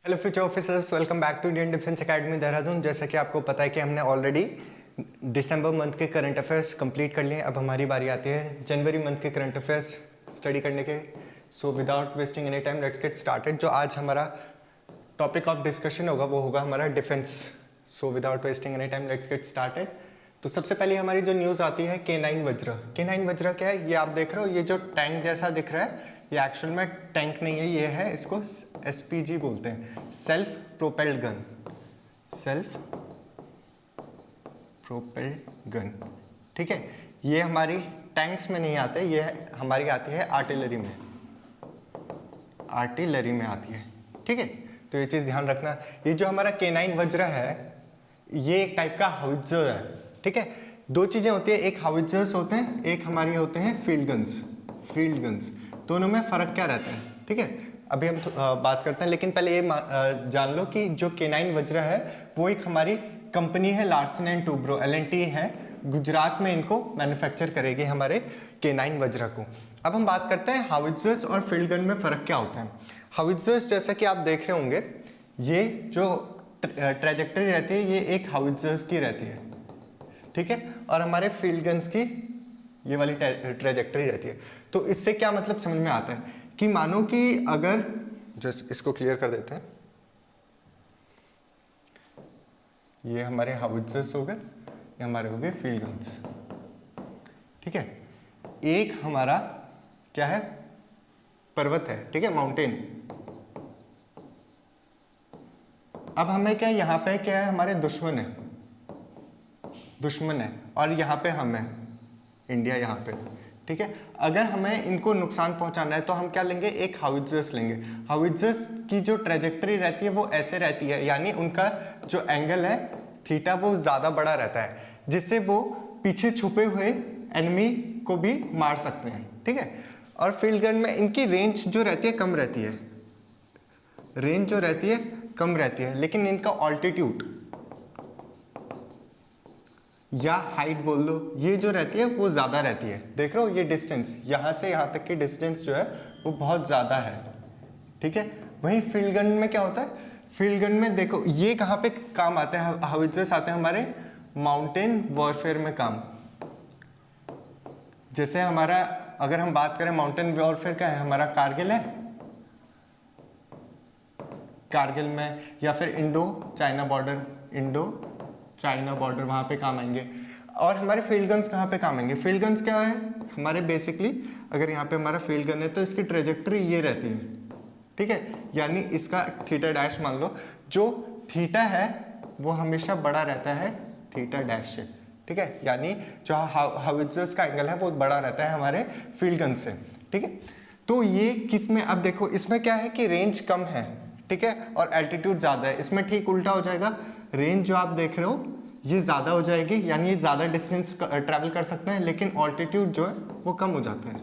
Hello future officers, welcome back to Indian Defence Academy Dehradun. जैसा कि आपको पता है कि हमने ऑलरेडी दिसंबर मंथ के करंट अफेयर्स कंप्लीट कर लिए। अब हमारी बारी आती है जनवरी मंथ के करंट अफेयर्स स्टडी करने के। So without wasting any time let's get started. जो आज हमारा टॉपिक ऑफ डिस्कशन होगा वो होगा हमारा defence. So without wasting any time let's get started. तो सबसे पहले हमारी जो न्यूज़ आती है K9 वज्र। K9 वज्र क्या है? ये आप देख रहे हो, ये जो टैंक जैसा दिख रहा है ये एक्चुअल में टैंक नहीं है, ये है, इसको SPG बोलते हैं, self propelled gun. Self propelled gun, ठीक है। ये हमारी टैंक्स में नहीं आते, ये हमारी आती है आर्टिलरी में, आर्टिलरी में आती है, ठीक है। तो ये चीज़ ध्यान रखना। ये जो हमारा K9 वज्र है ये एक टाइप का हाउइट्जर है, ठीक है। दो चीज़ें होती है, एक हाउइट्जर्स होते हैं, एक हमारी होते हैं फील्ड गन्स। फील्ड गन्स दोनों में फ़र्क क्या रहता है, ठीक है, अभी हम बात करते हैं। लेकिन पहले ये जान लो कि जो K9 वज्र है वो एक हमारी कंपनी है, लार्सन एंड टूब्रो LNT है, गुजरात में इनको मैन्युफैक्चर करेगी हमारे K9 वज्र को। अब हम बात करते हैं हाउइट्जर्स और फील्ड गन में फ़र्क क्या होता है। हाउइट्जर्स जैसा कि आप देख रहे होंगे, ये जो ट्रेजेक्टरी रहती है ये एक हाउइट्जर्स की रहती है, ठीक है, और हमारे फील्ड गन्स की ये वाली ट्रेजेक्टरी रहती है। तो इससे क्या मतलब समझ में आता है कि मानो कि अगर जस्ट इसको क्लियर कर देते हैं, ये हमारे हाउइट्जर्स हो गए, ये हमारे हो गए फील्ड गन्स, ठीक है। एक हमारा क्या है, पर्वत है, ठीक है, माउंटेन। अब हमें क्या, यहाँ पे क्या है, हमारे दुश्मन है, दुश्मन है, और यहाँ पे हम हैं, इंडिया यहाँ पे, ठीक है। अगर हमें इनको नुकसान पहुंचाना है तो हम क्या लेंगे, एक हाउइट्जर्स लेंगे। हाउइट्जर्स की जो ट्रेजेक्टरी रहती है वो ऐसे रहती है, यानी उनका जो एंगल है थीटा वो ज़्यादा बड़ा रहता है, जिससे वो पीछे छुपे हुए एनिमी को भी मार सकते हैं, ठीक है। और फील्ड गन में इनकी रेंज जो रहती है कम रहती है, रेंज जो रहती है कम रहती है, लेकिन इनका ऑल्टीट्यूड या हाइट बोल दो, ये जो रहती है वो ज़्यादा रहती है। देख रहे हो ये डिस्टेंस, यहाँ से यहाँ तक की डिस्टेंस जो है वो बहुत ज़्यादा है, ठीक है। वहीं फील्ड गन में क्या होता है, फील्ड गन में देखो ये कहाँ पे काम आते हैं, हाउइट्जर्स आते हैं हमारे माउंटेन वॉरफेयर में काम। जैसे हमारा अगर हम बात करें माउंटेन वॉरफेयर का है, हमारा कारगिल है, कारगिल में, या फिर Indo China border, Indo China border वहाँ पे काम आएंगे। और हमारे फील्ड गन्स कहाँ पे काम आएंगे, फील्ड गन्स क्या है हमारे बेसिकली, अगर यहाँ पे हमारा फील्ड गन है तो इसकी ट्रेजेक्टरी ये रहती है, ठीक है, यानी इसका थीटा डैश मान लो, जो थीटा है वो हमेशा बड़ा रहता है थीटा डैश से, ठीक है, यानी जो हाउइट्जर्स का एंगल है वो बड़ा रहता है हमारे फील्ड गन से, ठीक है। तो ये किस में, अब देखो इसमें क्या है कि रेंज कम है, ठीक है, और एल्टीट्यूड ज़्यादा है। इसमें ठीक उल्टा हो जाएगा, रेंज जो आप देख रहे हो ये ज़्यादा हो जाएगी, यानी ये ज़्यादा डिस्टेंस ट्रैवल कर सकते हैं, लेकिन ऑल्टीट्यूड जो है वो कम हो जाता है,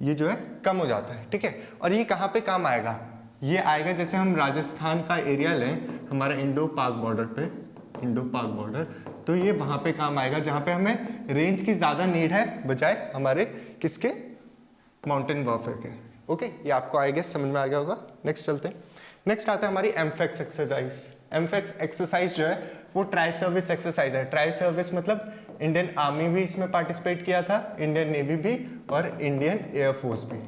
ये जो है कम हो जाता है, ठीक है। और ये कहाँ पे काम आएगा, ये आएगा जैसे हम राजस्थान का एरिया लें, हमारा इंडो पाक बॉर्डर पे, इंडो पाक बॉर्डर, तो ये वहाँ पे काम आएगा जहाँ पे हमें रेंज की ज़्यादा नीड है बजाय हमारे किसके, माउंटेन वॉरफेयर के। ओके, ये आपको आई गेस समझ में आ गया होगा। नेक्स्ट चलते हैं। नेक्स्ट आता है हमारी एमफेक्स एक्सरसाइज। एमफेक्स एक्सरसाइज जो है वो ट्राई सर्विस एक्सरसाइज है। ट्राई सर्विस मतलब इंडियन आर्मी भी इसमें पार्टिसिपेट किया था, इंडियन नेवी भी और इंडियन एयरफोर्स भी,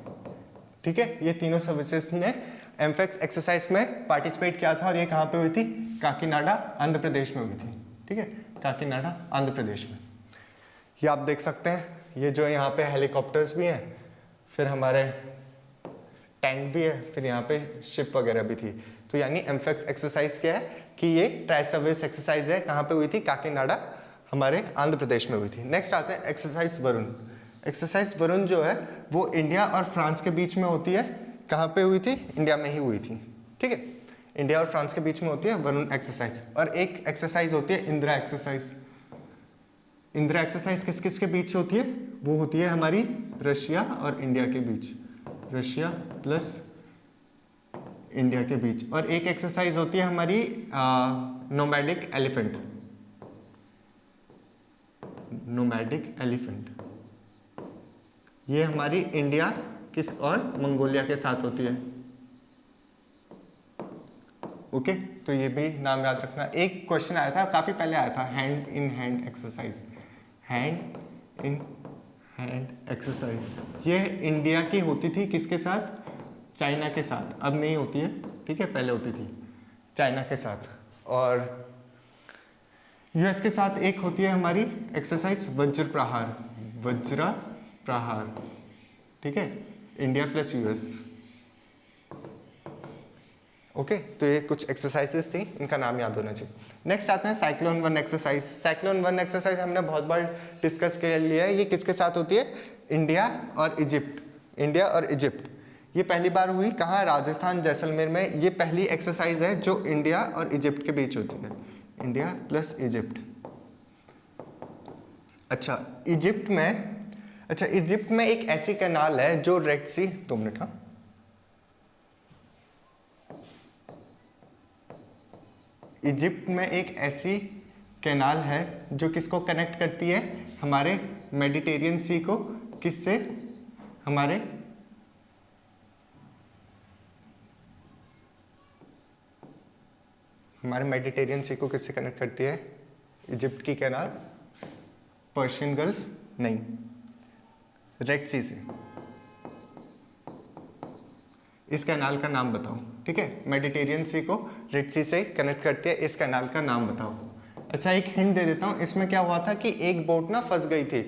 ठीक है, ये तीनों सर्विसेज ने एमफेक्स एक्सरसाइज में पार्टिसिपेट किया था। और ये कहाँ पे हुई थी, काकीनाडा आंध्र प्रदेश में हुई थी, ठीक है, काकीनाडा आंध्र प्रदेश में। ये आप देख सकते हैं, ये जो यहाँ पे हेलीकॉप्टर्स भी हैं, फिर हमारे टैंक भी है, फिर यहाँ पे शिप वगैरह भी थी। तो यानी एमफेक्स एक्सरसाइज क्या है कि ये ट्राई सर्विस एक्सरसाइज है, कहाँ पे हुई थी, काकीनाडा हमारे आंध्र प्रदेश में हुई थी। नेक्स्ट आते हैं एक्सरसाइज वरुण। एक्सरसाइज वरुण जो है वो इंडिया और फ्रांस के बीच में होती है, कहाँ पे हुई थी, इंडिया में ही हुई थी, ठीक है, इंडिया और फ्रांस के बीच में होती है वरुण एक्सरसाइज। और एक एक्सरसाइज होती है इंदिरा एक्सरसाइज। इंदिरा एक्सरसाइज किस किस के बीच होती है, वो होती है हमारी रशिया और इंडिया के बीच, रशिया प्लस इंडिया के बीच। और एक एक्सरसाइज होती है हमारी नोमैडिक एलिफेंट, नोमैडिक एलिफेंट, ये हमारी इंडिया किस और मंगोलिया के साथ होती है। ओके तो ये भी नाम याद रखना। एक क्वेश्चन आया था, काफ़ी पहले आया था, hand in hand exercise, hand in hand exercise, ये इंडिया की होती थी किसके साथ, चाइना के साथ, अब नहीं होती है, ठीक है, पहले होती थी चाइना के साथ। और यूएस के साथ एक होती है हमारी एक्सरसाइज वज्र प्रहार, वज्र प्रहार, ठीक है, इंडिया प्लस यूएस। ओके तो ये कुछ एक्सरसाइजेस थी, इनका नाम याद होना चाहिए। नेक्स्ट आते हैं cyclone one exercise. Cyclone one exercise हमने बहुत बार डिस्कस कर लिया है। ये किसके साथ होती है, इंडिया और इजिप्ट, इंडिया और इजिप्ट। ये पहली बार हुई कहाँ, राजस्थान जैसलमेर में। ये पहली एक्सरसाइज है जो इंडिया और इजिप्ट के बीच होती है, इंडिया प्लस इजिप्ट। अच्छा इजिप्ट में एक ऐसी कैनाल है जो रेड सी, 2 मिनट, हाँ, इजिप्ट में एक ऐसी कैनाल है जो किसको कनेक्ट करती है, हमारे मेडिटेरियन सी को, किससे, हमारे मेडिटेरियन सी को किससे कनेक्ट करती है, इजिप्ट की कैनाल, पर्शियन गल्फ नहीं, रेड सी से। इस कैनाल का नाम बताओ, ठीक है, मेडिटेरियन सी को रेड सी से कनेक्ट करती है, इस कैनाल का नाम बताओ। अच्छा एक हिंट दे देता हूँ, इसमें क्या हुआ था कि एक बोट ना फंस गई थी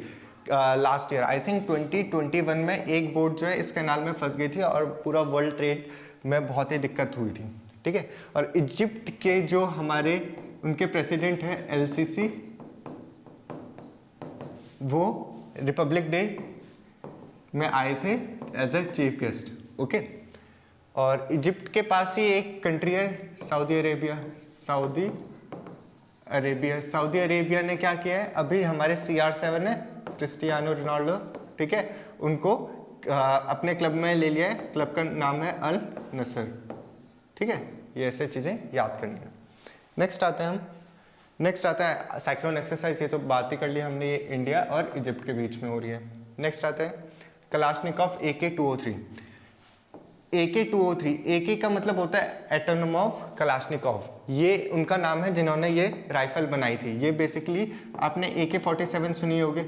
लास्ट ईयर, आई थिंक 2021 में एक बोट जो है इस कैनाल में फंस गई थी और पूरा वर्ल्ड ट्रेड में बहुत ही दिक्कत हुई थी, ठीक है। और इजिप्ट के जो हमारे उनके प्रेसिडेंट हैं LCC, वो रिपब्लिक डे में आए थे as a chief guest, okay. और इजिप्ट के पास ही एक कंट्री है सऊदी अरेबिया। सऊदी अरेबिया ने क्या किया है, अभी हमारे CR7 है क्रिस्टियानो रोनाल्डो, ठीक है, उनको अपने क्लब में ले लिया है, क्लब का नाम है अल नसर, ठीक है। ये ऐसे चीज़ें याद करनी है। नेक्स्ट आता है साइक्लोन एक्सरसाइज, ये तो बात ही कर ली हमने, ये इंडिया और इजिप्ट के बीच में हो रही है। नेक्स्ट आता है कलाशनिकोव AK-203। AK-203, AK का मतलब होता है एटोनोमॉव कलाशनिकोव, ये उनका नाम है जिन्होंने ये राइफल बनाई थी। ये बेसिकली आपने AK-47 सुनी होगी,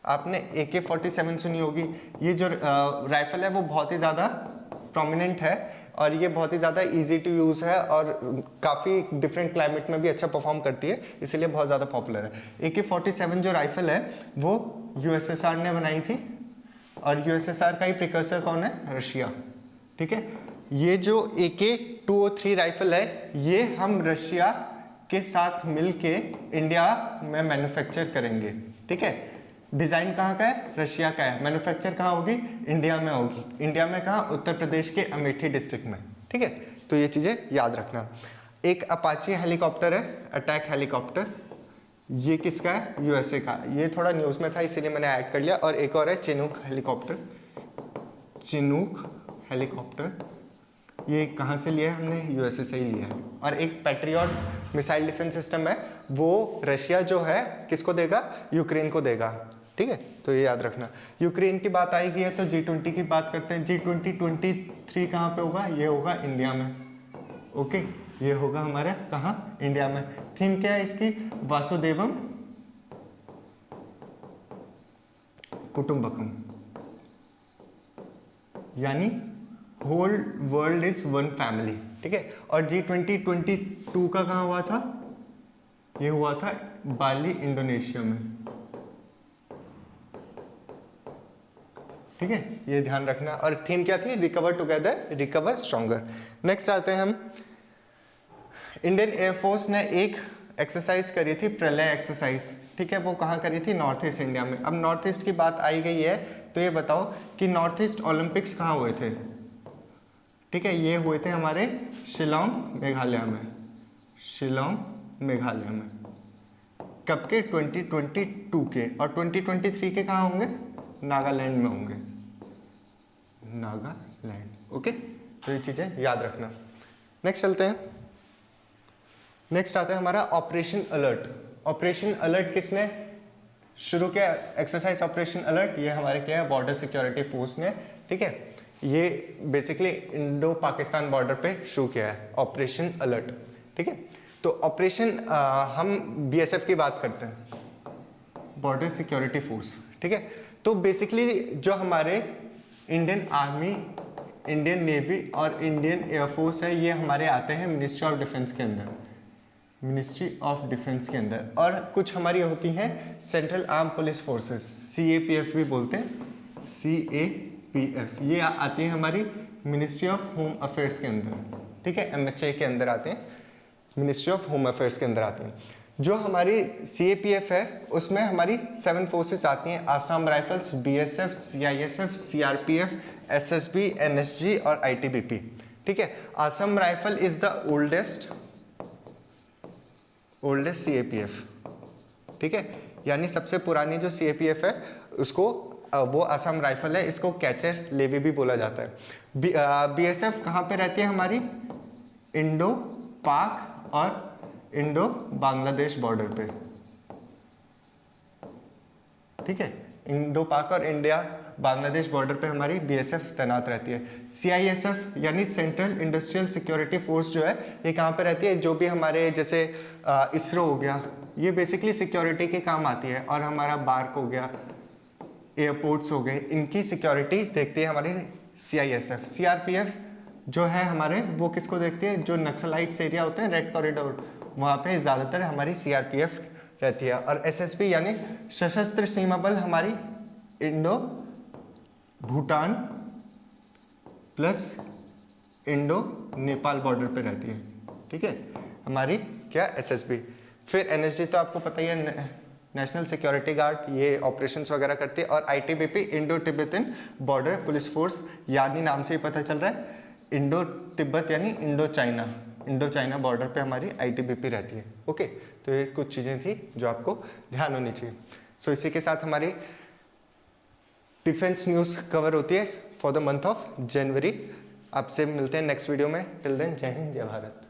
आपने AK-47 सुनी होगी। ये जो राइफल है वो बहुत ही ज़्यादा प्रोमिनेंट है और ये बहुत ही ज़्यादा इजी टू यूज़ है और काफ़ी डिफरेंट क्लाइमेट में भी अच्छा परफॉर्म करती है, इसीलिए बहुत ज़्यादा पॉपुलर है। AK-47 जो राइफल है वो USSR ने बनाई थी और USSR का ही प्रिकर्सर कौन है, रशिया, ठीक है। ये जो AK-203 राइफल है ये हम रशिया के साथ मिलके इंडिया में मैन्युफैक्चर करेंगे, ठीक है। डिज़ाइन कहाँ का है, रशिया का है, मैन्युफैक्चर कहाँ होगी, इंडिया में होगी। इंडिया में कहाँ, उत्तर प्रदेश के अमेठी डिस्ट्रिक्ट में, ठीक है। तो ये चीज़ें याद रखना। एक अपाची हेलीकॉप्टर है, अटैक हेलीकॉप्टर, ये किसका है, USA का। ये थोड़ा न्यूज़ में था इसीलिए मैंने ऐड कर लिया। और एक और है चिनूक हेलीकॉप्टर, चिनूक हेलीकॉप्टर, ये कहाँ से लिया है हमने, USA से ही लिया है। और एक पैट्रियट मिसाइल डिफेंस सिस्टम है, वो रशिया जो है किसको देगा, यूक्रेन को देगा, ठीक है। तो ये याद रखना। यूक्रेन की बात आएगी है तो G20 की बात करते हैं। G20 कहाँ पे होगा, ये होगा इंडिया में, ओके, ये होगा हमारे कहाँ, इंडिया में। थीम क्या है इसकी, वासुदेवम कुटुंबकम, यानी whole world is one family, ठीक है। और G2022 का कहाँ हुआ था, ये हुआ था बाली इंडोनेशिया में, ठीक है, ये ध्यान रखना। और थीम क्या थी, recover together recover stronger. Next आते हैं हम, इंडियन एयरफोर्स ने एक एक्सरसाइज करी थी, प्रलय एक्सरसाइज, ठीक है, वो कहाँ करी थी, नॉर्थ ईस्ट इंडिया में। अब नॉर्थ ईस्ट की बात आई गई है तो ये बताओ कि नॉर्थ ईस्ट ओलंपिक्स कहाँ हुए थे, ठीक है, ये हुए थे हमारे शिलोंग मेघालय में, शिलोंग मेघालय में। कब के, 2022 के। और 2023 के कहाँ होंगे, नागालैंड में होंगे, नागालैंड, ओके। तो ये चीज़ें याद रखना। नेक्स्ट चलते हैं, नेक्स्ट आता है हमारा ऑपरेशन अलर्ट। ऑपरेशन अलर्ट किसने शुरू किया एक्सरसाइज ऑपरेशन अलर्ट, ये हमारे क्या है बॉर्डर सिक्योरिटी फोर्स ने, ठीक है, ये बेसिकली इंडो पाकिस्तान बॉर्डर पे शुरू किया है ऑपरेशन अलर्ट, ठीक है। तो ऑपरेशन हम बीएसएफ की बात करते हैं, बॉर्डर सिक्योरिटी फोर्स, ठीक है। तो बेसिकली जो हमारे इंडियन आर्मी, इंडियन नेवी और इंडियन एयरफोर्स है, ये हमारे आते हैं मिनिस्ट्री ऑफ डिफेंस के अंदर, मिनिस्ट्री ऑफ डिफेंस के अंदर। और कुछ हमारी होती हैं central arm police forces, CAPF भी बोलते हैं, CAPF, ये आती है हमारी मिनिस्ट्री ऑफ होम अफेयर्स के अंदर, ठीक है, MHA के अंदर आते हैं, मिनिस्ट्री ऑफ होम अफेयर्स के अंदर आते हैं। जो हमारी CAPF है उसमें हमारी 7 फोर्सेस आती हैं, Assam rifles, BSF, CISF, CRPF, SSB, NSG और ITBP, ठीक है। Assam rifle is the oldest CAPF, ठीक है, यानी सबसे पुरानी जो CAPF है उसको वो आसाम राइफल है, इसको कैचर लेवी भी बोला जाता है। BSF कहाँ पे रहती है हमारी, इंडो पाक और इंडो बांग्लादेश बॉर्डर पे, ठीक है, इंडो पाक और इंडिया बांग्लादेश बॉर्डर पे हमारी BSF तैनात रहती है। CISF यानी सेंट्रल इंडस्ट्रियल सिक्योरिटी फोर्स जो है, ये कहाँ पे रहती है, जो भी हमारे जैसे इसरो हो गया, ये बेसिकली सिक्योरिटी के काम आती है, और हमारा बार्क हो गया, एयरपोर्ट्स हो गए, इनकी सिक्योरिटी देखती है हमारी CISF। CRPF जो है हमारे, वो किसको देखती है, जो नक्सलाइट्स एरिया होते हैं, रेड कॉरिडोर, वहाँ पे ज़्यादातर हमारी CRPF रहती है। और SSB यानी सशस्त्र सीमा बल हमारी Indo Bhutan plus Indo Nepal border पे रहती है, ठीक है, हमारी क्या SSB। फिर NSG तो आपको पता ही है, नेशनल सिक्योरिटी गार्ड, ये ऑपरेशंस वगैरह करती है। और ITBP Indo Tibetan border police force, यानी नाम से ही पता चल रहा है, इंडो तिब्बत यानी इंडो चाइना बॉर्डर पे हमारी ITBP रहती है, ओके। तो ये कुछ चीज़ें थी जो आपको ध्यान होनी चाहिए। सो इसी के साथ हमारी डिफेंस न्यूज़ कवर होती है for the month of January. आपसे मिलते हैं नेक्स्ट वीडियो में, टिल देन जय हिंद जय भारत।